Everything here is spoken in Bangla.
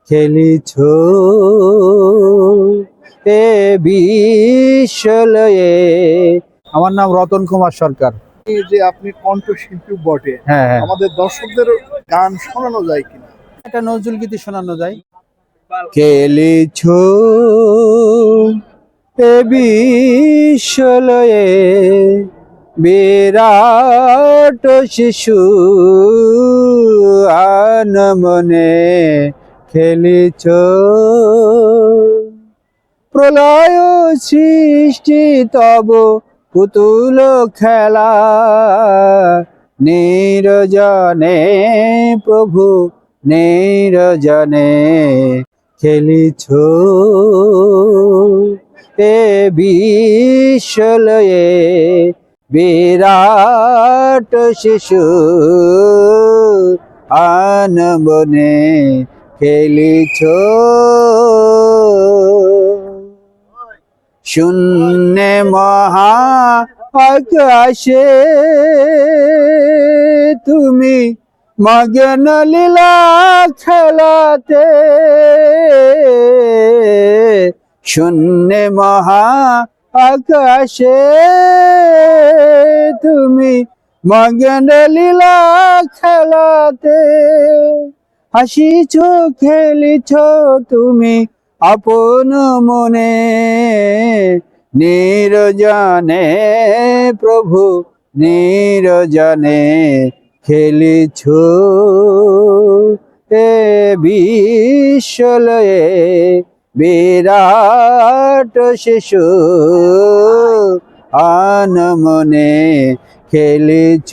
খেলিছ এ বিশ্বলয়ে। আমার নাম রতন কুমার সরকার। এই যে আপনি কণ্ঠশিল্পী বটে, হ্যাঁ হ্যাঁ, আমাদের দর্শকদের গান শোনানো যায় কিনা? একটা নজরুল গীতি শোনানো যায়। খেলিছ এ বিশ্বলয়ে, বিরাট শিশু আনমনে খেলিছ। প্রলয় সৃষ্টি তব পুতুল খেলা, নিরজনে প্রভু নিরজনে খেলিছ এ বিশ্বলয়ে, বিরাট শিশু আনমনে খেলিছ। শূন্যে মহা আকাশে তুমি মগ্ন লীলা খেলাতে, শূন্যে মহা আকাশে তুমি মগ্ন লীলা খেলাতে। হাসিছ খেলিছ তুমি আপন মনে, নিরজনে প্রভু নিরজনে খেলিছ এ বিশ্বলয়ে, বিরাট শিশু আনমনে খেলিছ।